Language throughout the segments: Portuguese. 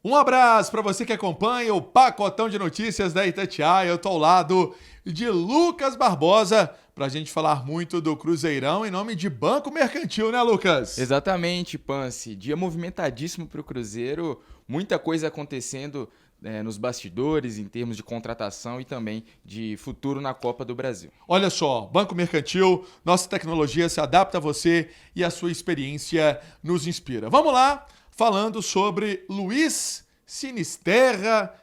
Um abraço para você que acompanha o Pacotão de Notícias da Itatiaia. Eu tô ao lado de Lucas Barbosa para a gente falar muito do Cruzeirão em nome de Banco Mercantil, né, Lucas? Exatamente, Pance. Dia movimentadíssimo para o Cruzeiro, muita coisa acontecendo nos bastidores, em termos de contratação e também de futuro na Copa do Brasil. Olha só, Banco Mercantil, nossa tecnologia se adapta a você e a sua experiência nos inspira. Vamos lá, falando sobre Luiz Sinisterra.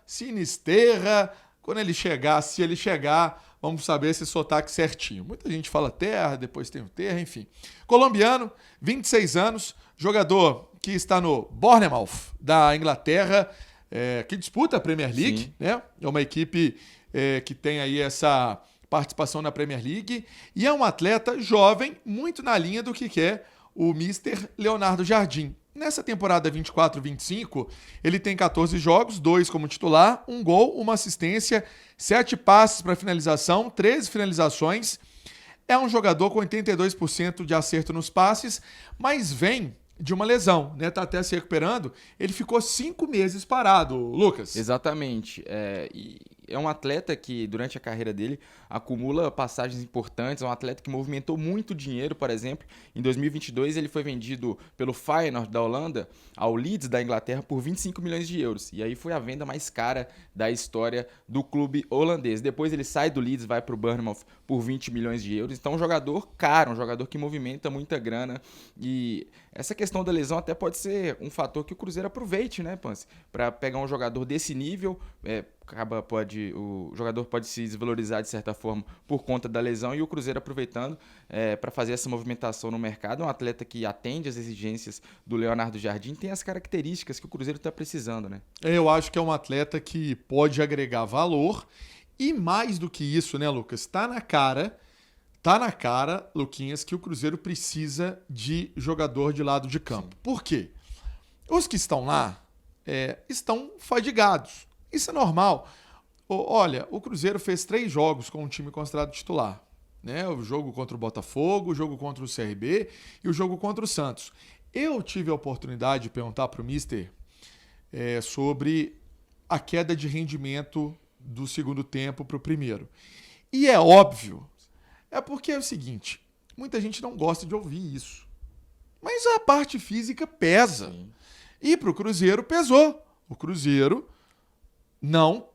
Quando ele chegar, se ele chegar, vamos saber esse sotaque certinho. Muita gente fala terra, depois tem o terra, enfim. Colombiano, 26 anos, jogador que está no Bournemouth da Inglaterra, que disputa a Premier League, Sim. né? É uma equipe que tem aí essa participação na Premier League e é um atleta jovem, muito na linha do que quer o Mister Leonardo Jardim. Nessa temporada 24-25, ele tem 14 jogos, 2 como titular, 1 gol, 1 assistência, 7 passes para finalização, 13 finalizações. É um jogador com 82% de acerto nos passes, mas vem de uma lesão, né? Tá até se recuperando. Ele ficou 5 meses parado, Lucas. Exatamente. E é um atleta que, durante a carreira dele, acumula passagens importantes. É um atleta que movimentou muito dinheiro, por exemplo. Em 2022, ele foi vendido pelo Feyenoord da Holanda ao Leeds da Inglaterra por 25 milhões de euros. E aí foi a venda mais cara da história do clube holandês. Depois ele sai do Leeds, vai para o Bournemouth por 20 milhões de euros. Então, um jogador caro, um jogador que movimenta muita grana. E essa questão da lesão até pode ser um fator que o Cruzeiro aproveite, né, Pance? Para pegar um jogador desse nível, o jogador pode se desvalorizar de certa forma por conta da lesão e o Cruzeiro aproveitando para fazer essa movimentação no mercado. É um atleta que atende às exigências do Leonardo Jardim, tem as características que o Cruzeiro está precisando, né? Eu acho que é um atleta que pode agregar valor e mais do que isso, né, Lucas? Tá na cara, Luquinhas, que o Cruzeiro precisa de jogador de lado de campo. Sim. Por quê? Os que estão lá estão fadigados. Isso é normal. Olha, o Cruzeiro fez 3 jogos com um time considerado titular. Né? O jogo contra o Botafogo, o jogo contra o CRB e o jogo contra o Santos. Eu tive a oportunidade de perguntar para o Mister sobre a queda de rendimento do segundo tempo para o primeiro. E é óbvio, porque é o seguinte, muita gente não gosta de ouvir isso. Mas a parte física pesa. Sim. E para o Cruzeiro pesou. O Cruzeiro não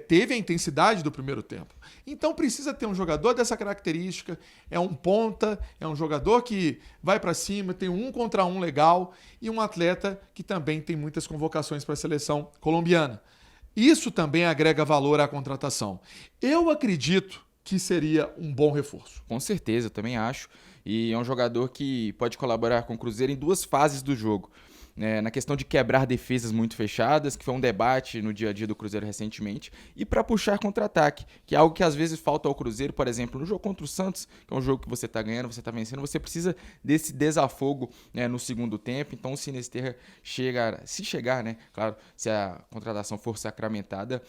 teve a intensidade do primeiro tempo. Então precisa ter um jogador dessa característica, é um ponta, é um jogador que vai para cima, tem um contra um legal e um atleta que também tem muitas convocações para a seleção colombiana. Isso também agrega valor à contratação. Eu acredito que seria um bom reforço. Com certeza, eu também acho. E é um jogador que pode colaborar com o Cruzeiro em 2 fases do jogo. Na questão de quebrar defesas muito fechadas, que foi um debate no dia a dia do Cruzeiro recentemente, e para puxar contra-ataque, que é algo que às vezes falta ao Cruzeiro, por exemplo, no jogo contra o Santos, que é um jogo que você está ganhando, você está vencendo, você precisa desse desafogo no segundo tempo. Então o Sinisterra se chegar, né, claro, se a contratação for sacramentada,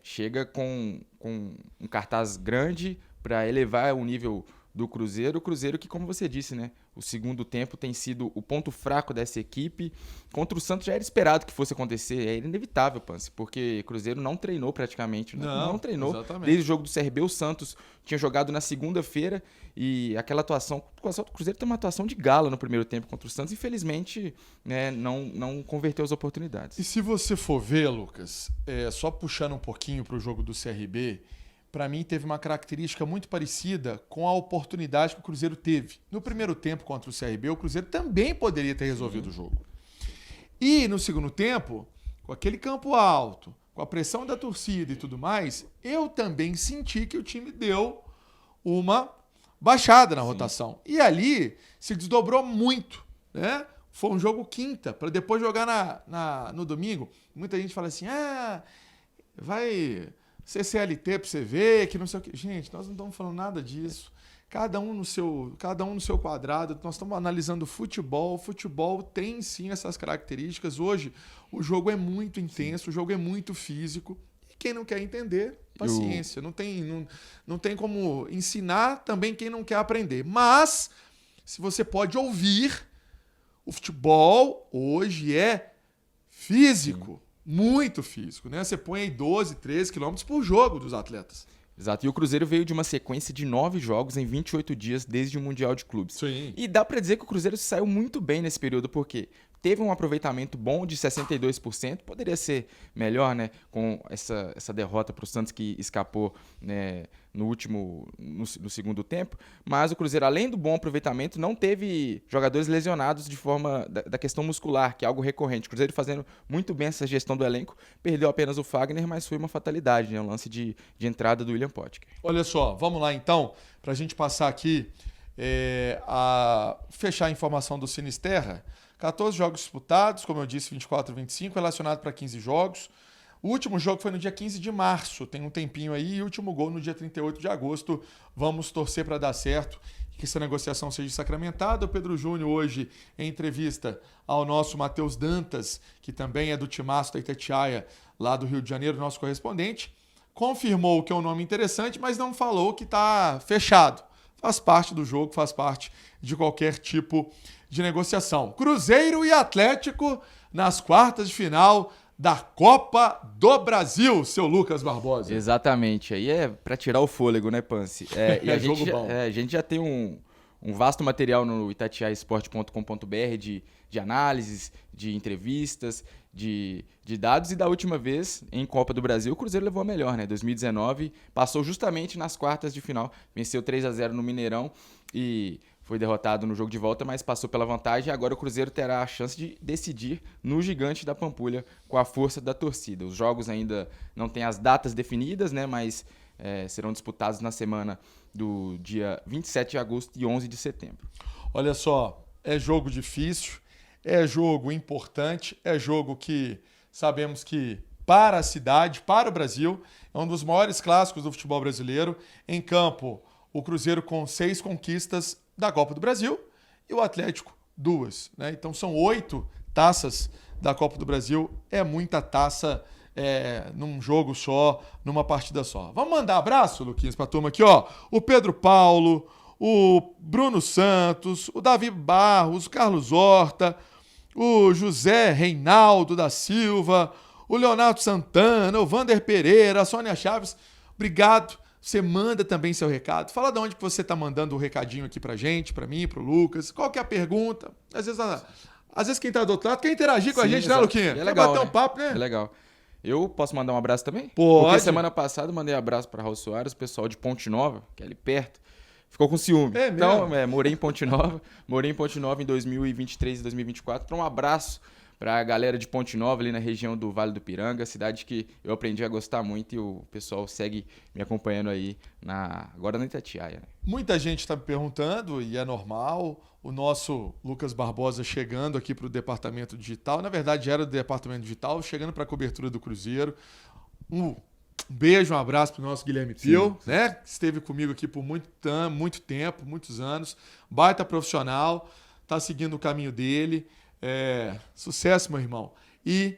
chega com um cartaz grande para elevar o nível do Cruzeiro. O Cruzeiro que, como você disse, né, o segundo tempo tem sido o ponto fraco dessa equipe. Contra o Santos já era esperado que fosse acontecer, é inevitável, Pance, porque o Cruzeiro não treinou praticamente, não treinou. Exatamente. Desde o jogo do CRB, o Santos tinha jogado na segunda-feira e aquela atuação, o Cruzeiro tem uma atuação de gala no primeiro tempo contra o Santos, infelizmente, né, não converteu as oportunidades. E se você for ver, Lucas, só puxando um pouquinho para o jogo do CRB, para mim teve uma característica muito parecida com a oportunidade que o Cruzeiro teve. No primeiro tempo contra o CRB, o Cruzeiro também poderia ter resolvido o jogo. E no segundo tempo, com aquele campo alto, com a pressão da torcida e tudo mais, eu também senti que o time deu uma baixada na rotação. E ali se desdobrou muito, né? Foi um jogo quinta, para depois jogar no domingo. Muita gente fala assim, vai CCLT para você ver, que não sei o que. Gente, nós não estamos falando nada disso. Cada um no seu quadrado. Nós estamos analisando futebol. Futebol tem sim essas características. Hoje o jogo é muito intenso, o jogo é muito físico. E quem não quer entender, paciência. Não tem como ensinar também quem não quer aprender. Mas, se você pode ouvir, o futebol hoje é físico, muito físico, né? Você põe aí 12, 13 quilômetros por jogo dos atletas. Exato. E o Cruzeiro veio de uma sequência de 9 jogos em 28 dias desde o Mundial de Clubes. Sim. E dá pra dizer que o Cruzeiro saiu muito bem nesse período, porque teve um aproveitamento bom de 62%, poderia ser melhor, né, com essa derrota para o Santos que escapou, né, no segundo tempo, mas o Cruzeiro, além do bom aproveitamento, não teve jogadores lesionados de forma da questão muscular, que é algo recorrente. O Cruzeiro fazendo muito bem essa gestão do elenco, perdeu apenas o Fagner, mas foi uma fatalidade, né, um lance de entrada do William Potker. Olha só, vamos lá então, para a gente passar aqui a fechar a informação do Sinisterra. 14 jogos disputados, como eu disse, 24 e 25, relacionado para 15 jogos. O último jogo foi no dia 15 de março, tem um tempinho aí, e o último gol no dia 38 de agosto. Vamos torcer para dar certo e que essa negociação seja sacramentada. O Pedro Júnior hoje, em entrevista ao nosso Matheus Dantas, que também é do timaço da Itatiaia, lá do Rio de Janeiro, nosso correspondente, confirmou que é um nome interessante, mas não falou que está fechado. Faz parte do jogo, faz parte de qualquer tipo de negociação. Cruzeiro e Atlético nas quartas de final da Copa do Brasil, seu Lucas Barbosa. Exatamente, aí é para tirar o fôlego, né, Pance? E a gente já tem um vasto material no itatiaesporte.com.br de análises, de entrevistas, de dados, e da última vez, em Copa do Brasil, o Cruzeiro levou a melhor, né? 2019, passou justamente nas quartas de final, venceu 3-0 no Mineirão e foi derrotado no jogo de volta, mas passou pela vantagem, e agora o Cruzeiro terá a chance de decidir no Gigante da Pampulha com a força da torcida. Os jogos ainda não têm as datas definidas, né? Mas serão disputados na semana do dia 27 de agosto e 11 de setembro. Olha só, é jogo difícil, é jogo importante, é jogo que sabemos que para a cidade, para o Brasil, é um dos maiores clássicos do futebol brasileiro. Em campo, o Cruzeiro com 6 conquistas da Copa do Brasil e o Atlético 2, né? Então são 8 taças da Copa do Brasil, é muita taça num jogo só, numa partida só. Vamos mandar abraço, Luquinhas, pra turma aqui, ó. O Pedro Paulo, o Bruno Santos, o Davi Barros, o Carlos Horta, o José Reinaldo da Silva, o Leonardo Santana, o Vander Pereira, a Sônia Chaves. Obrigado. Você manda também seu recado. Fala de onde que você está mandando o recadinho aqui pra gente, pra mim, pro Lucas. Qual que é a pergunta? Às vezes quem tá do outro lado quer interagir com a gente, né, Luquinha? É legal, quer bater um papo, né? É legal. Eu posso mandar um abraço também? Pode. Porque semana passada eu mandei um abraço para Raul Soares, o pessoal de Ponte Nova, que é ali perto, ficou com ciúme. É então, mesmo? morei em Ponte Nova em 2023 e 2024. Então, um abraço para a galera de Ponte Nova, ali na região do Vale do Piranga, cidade que eu aprendi a gostar muito e o pessoal segue me acompanhando aí agora na Itatiaia, né? Muita gente está me perguntando, e é normal, o nosso Lucas Barbosa chegando aqui para o departamento digital, na verdade era do departamento digital, chegando para a cobertura do Cruzeiro. Um beijo, um abraço para o nosso Guilherme Pio, né? Que esteve comigo aqui por muito tempo, muitos anos, baita profissional, está seguindo o caminho dele. Sucesso, meu irmão. E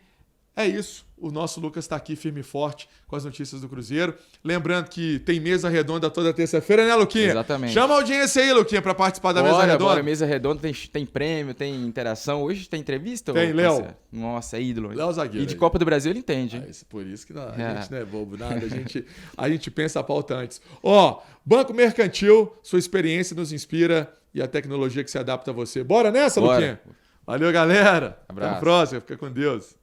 é isso. O nosso Lucas está aqui firme e forte com as notícias do Cruzeiro. Lembrando que tem mesa redonda toda terça-feira, né, Luquinha? Exatamente. Chama a audiência aí, Luquinha, para participar da mesa redonda. Bora, mesa redonda, tem prêmio, tem interação. Hoje tem entrevista? Tem, Léo. Nossa, é ídolo. Léo Zagueiro. E de Copa do Brasil ele entende, hein? Por isso que a gente não é bobo, nada. A gente pensa a pauta antes. Banco Mercantil, sua experiência nos inspira e a tecnologia que se adapta a você. Bora nessa, Luquinha? Valeu, galera. Abraço. Até a próxima. Fica com Deus.